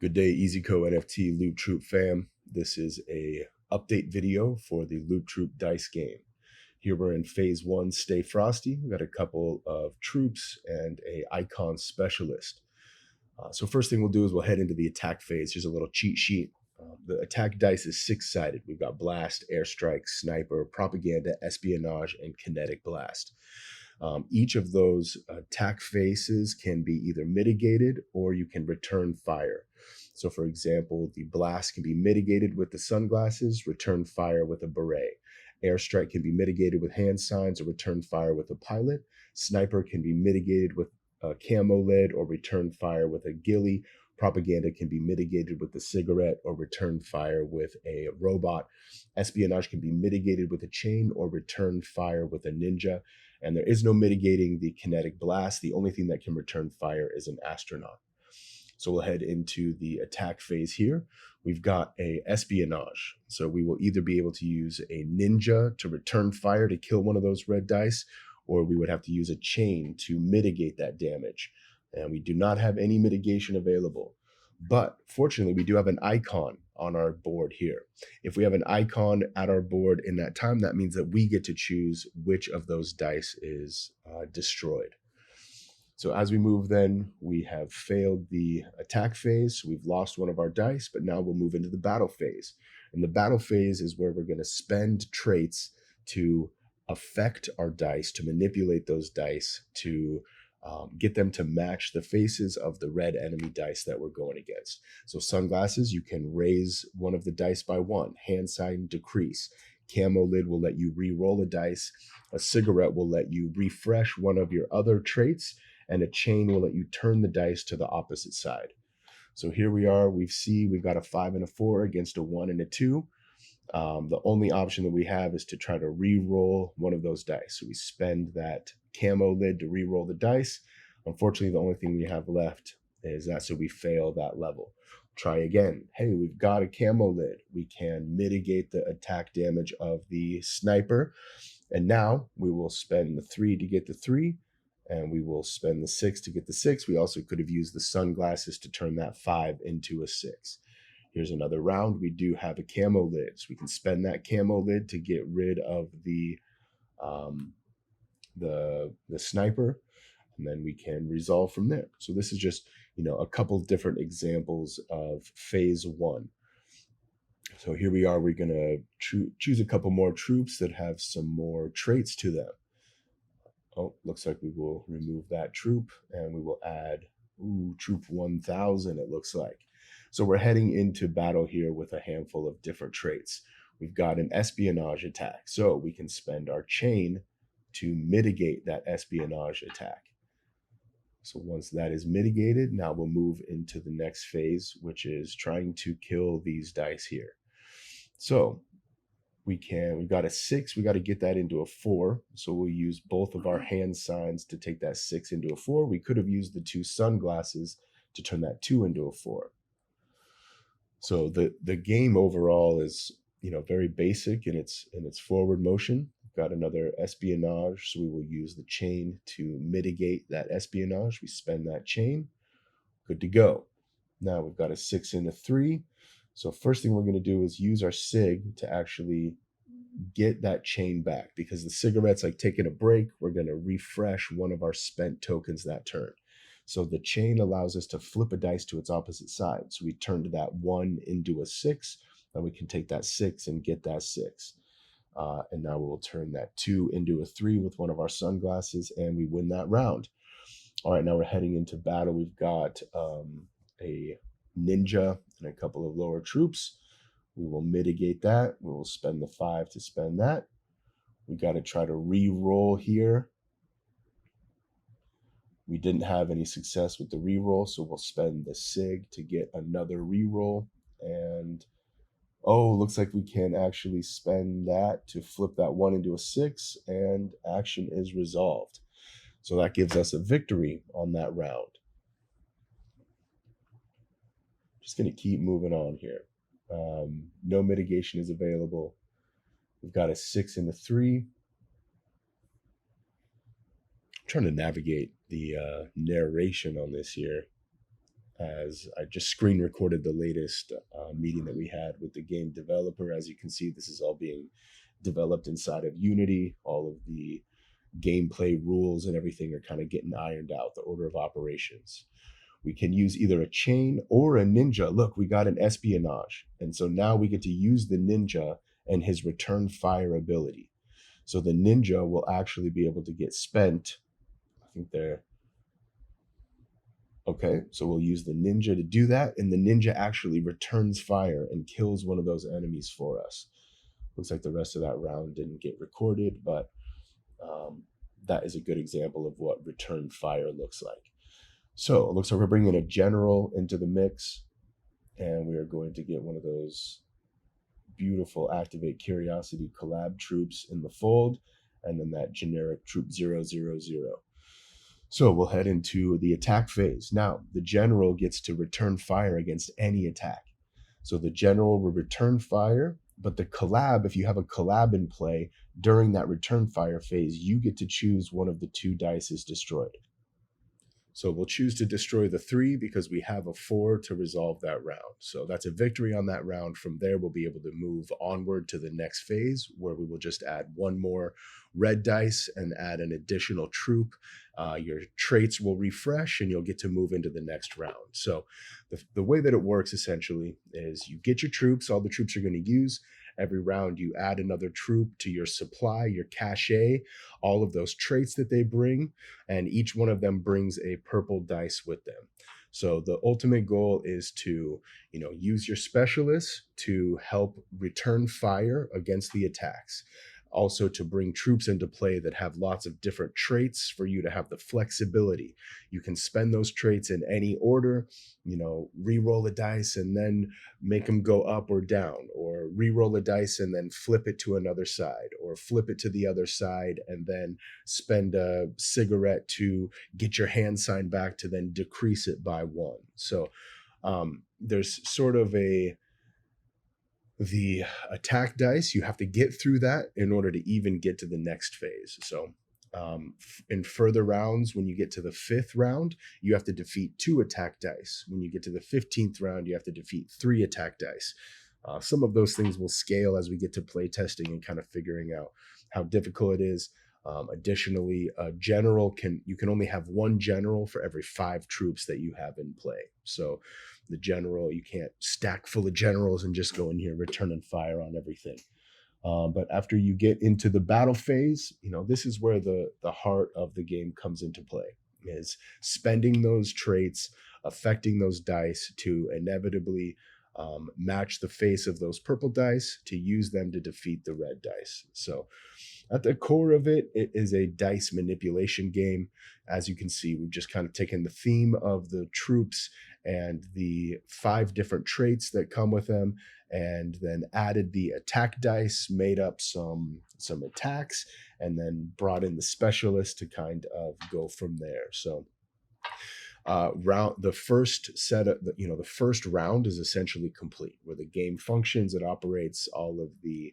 Good day, EasyCo NFT Loot Troop fam. This is a update video for the Loot Troop dice game. Here we're in phase 1, Stay Frosty. We've got a couple of troops and a icon specialist. So first thing we'll do is we'll head into the attack phase. Here's a little cheat sheet. The attack dice is 6-sided. We've got Blast, Airstrike, Sniper, Propaganda, Espionage, and Kinetic Blast. Each of those attack phases can be either mitigated or you can return fire. So for example, the blast can be mitigated with the sunglasses, return fire with a beret. Airstrike can be mitigated with hand signs or return fire with a pilot. Sniper can be mitigated with a camo lid or return fire with a ghillie. Propaganda can be mitigated with a cigarette or return fire with a robot. Espionage can be mitigated with a chain or return fire with a ninja. And there is no mitigating the kinetic blast. The only thing that can return fire is an astronaut. So we'll head into the attack phase here. We've got a espionage. So we will either be able to use a ninja to return fire to kill one of those red dice, or we would have to use a chain to mitigate that damage. And we do not have any mitigation available. But fortunately, we do have an icon on our board here. If we have an icon at our board in that time, that means that we get to choose which of those dice is destroyed. So as we move then, we have failed the attack phase. So we've lost one of our dice, but now we'll move into the battle phase. And the battle phase is where we're going to spend traits to affect our dice, to manipulate those dice, to get them to match the faces of the red enemy dice that we're going against. So sunglasses, you can raise one of the dice by 1. Hand sign, decrease. Camo lid will let you re-roll a dice. A cigarette will let you refresh one of your other traits. And a chain will let you turn the dice to the opposite side. So here we are. We've got a 5 and a 4 against a 1 and a 2. The only option that we have is to try to re-roll one of those dice. So we spend that camo lid to re-roll the dice. Unfortunately, the only thing we have left is that, so we fail that level. Try again. Hey, we've got a camo lid. We can mitigate the attack damage of the sniper. And now we will spend the 3 to get the 3. And we will spend the 6 to get the 6. We also could have used the sunglasses to turn that 5 into a 6. Here's another round. We do have a camo lid. So we can spend that camo lid to get rid of the sniper. And then we can resolve from there. So this is just, a couple different examples of phase 1. So here we are. We're going to choose a couple more troops that have some more traits to them. Oh, looks like we will remove that troop and we will add troop 1000, it looks like. So we're heading into battle here with a handful of different traits. We've got an espionage attack. So we can spend our chain to mitigate that espionage attack. So once that is mitigated, now we'll move into the next phase, which is trying to kill these dice here. So we've got a 6, we got to get that into a 4. So we'll use both of our hand signs to take that 6 into a 4. We could have used the 2 sunglasses to turn that 2 into a 4. So the game overall is, very basic in its forward motion. We've got another espionage, so we will use the chain to mitigate that espionage. We spend that chain. Good to go. Now we've got a 6 and a 3. So first thing we're going to do is use our SIG to actually get that chain back, because the cigarette's like taking a break. We're going to refresh one of our spent tokens that turn. So the chain allows us to flip a dice to its opposite side. So we turned that 1 into a 6, and we can take that 6 and get that 6. And now we will turn that 2 into a 3 with one of our sunglasses, and we win that round. All right, now we're heading into battle. We've got a ninja and a couple of lower troops. We will mitigate that. We will spend the 5 to spend that. We got to try to re-roll here. We didn't have any success with the re-roll, so we'll spend the SIG to get another re-roll. And looks like we can actually spend that to flip that 1 into a 6, and action is resolved. So that gives us a victory on that round. Just going to keep moving on here. No mitigation is available. We've got a 6 and a 3. I'm trying to navigate the narration on this here. as I just screen recorded the latest meeting that we had with the game developer. As you can see, this is all being developed inside of Unity. All of the gameplay rules and everything are kind of getting ironed out, the order of operations. We can use either a chain or a ninja. Look, we got an espionage. And so now we get to use the ninja and his return fire ability. So the ninja will actually be able to get spent. I think they're okay. So we'll use the ninja to do that. And the ninja actually returns fire and kills one of those enemies for us. Looks like the rest of that round didn't get recorded, but that is a good example of what return fire looks like. So it looks like we're bringing a general into the mix, and we are going to get one of those beautiful Activate Curiosity collab troops in the fold, and then that generic troop 000. So we'll head into the attack phase. Now, the general gets to return fire against any attack. So the general will return fire, but the collab, if you have a collab in play during that return fire phase, you get to choose one of the 2 dice is destroyed. So we'll choose to destroy the 3 because we have a 4 to resolve that round. So that's a victory on that round. From there, we'll be able to move onward to the next phase where we will just add 1 more red dice and add an additional troop. Your traits will refresh and you'll get to move into the next round. So the way that it works essentially is you get your troops, all the troops you're going to use. Every round, you add another troop to your supply, your cachet, all of those traits that they bring, and each one of them brings a purple dice with them. So the ultimate goal is to, use your specialists to help return fire against the attacks. Also to bring troops into play that have lots of different traits for you to have the flexibility. You can spend those traits in any order, re-roll a dice and then make them go up or down, or re-roll a dice and then flip it to another side, or flip it to the other side and then spend a cigarette to get your hand sign back to then decrease it by 1. So there's sort of the attack dice, you have to get through that in order to even get to the next phase. So in further rounds, when you get to the 5th round, you have to defeat 2 attack dice. When you get to the 15th round, you have to defeat 3 attack dice. Some of those things will scale as we get to play testing and kind of figuring out how difficult it is. Additionally, a general you can only have 1 general for every 5 troops that you have in play. So the general, you can't stack full of generals and just go in here returning fire on everything. But after you get into the battle phase, this is where the heart of the game comes into play, is spending those traits, affecting those dice to inevitably match the face of those purple dice to use them to defeat the red dice. So at the core of it, it is a dice manipulation game. As you can see, we've just kind of taken the theme of the troops and the 5 different traits that come with them, and then added the attack dice, made up some attacks, and then brought in the specialist to kind of go from there. So the first round is essentially complete, where the game functions. It operates all of the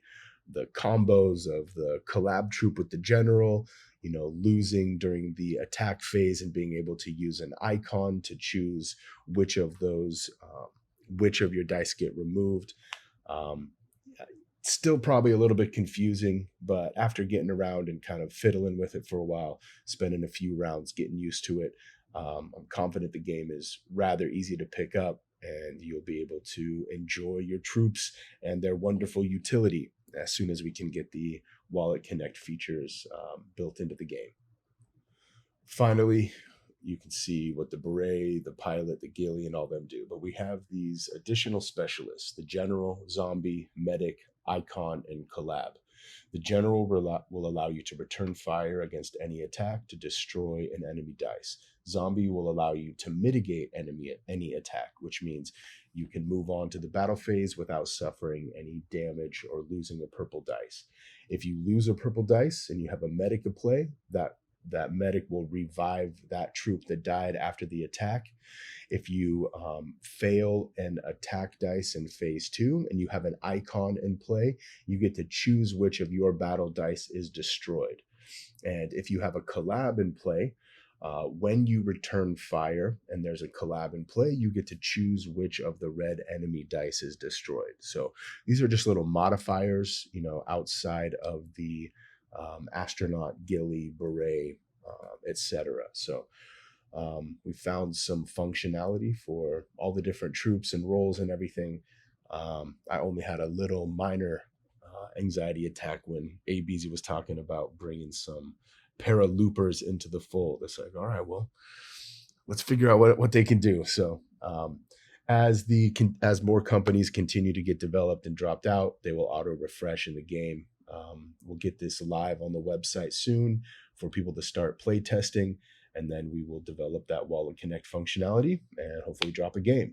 combos of the collab troop with the general, losing during the attack phase and being able to use an icon to choose which of your dice get removed. Still probably a little bit confusing, but after getting around and kind of fiddling with it for a while, spending a few rounds getting used to it, I'm confident the game is rather easy to pick up, and you'll be able to enjoy your troops and their wonderful utility as soon as we can get the Wallet Connect features built into the game. Finally, you can see what the Beret, the Pilot, the Ghillie, and all them do. But we have these additional specialists: the General, Zombie, Medic, Icon, and Collab. The General will allow you to return fire against any attack to destroy an enemy dice. Zombie will allow you to mitigate any attack, which means you can move on to the battle phase without suffering any damage or losing a purple dice. If you lose a purple dice and you have a medic to play, that medic will revive that troop that died after the attack. If you fail an attack dice in phase 2 and you have an icon in play, you get to choose which of your battle dice is destroyed. And if you have a collab in play, When you return fire and there's a collab in play, you get to choose which of the red enemy dice is destroyed. So these are just little modifiers, outside of the astronaut, ghillie, beret, etc. So we found some functionality for all the different troops and roles and everything. I only had a little minor anxiety attack when ABZ was talking about bringing some paraloopers into the fold. It's like, all right, well, let's figure out what they can do. So as more companies continue to get developed and dropped out, they will auto refresh in the game. We'll get this live on the website soon for people to start play testing, and then we will develop that Wall and Connect functionality and hopefully drop a game.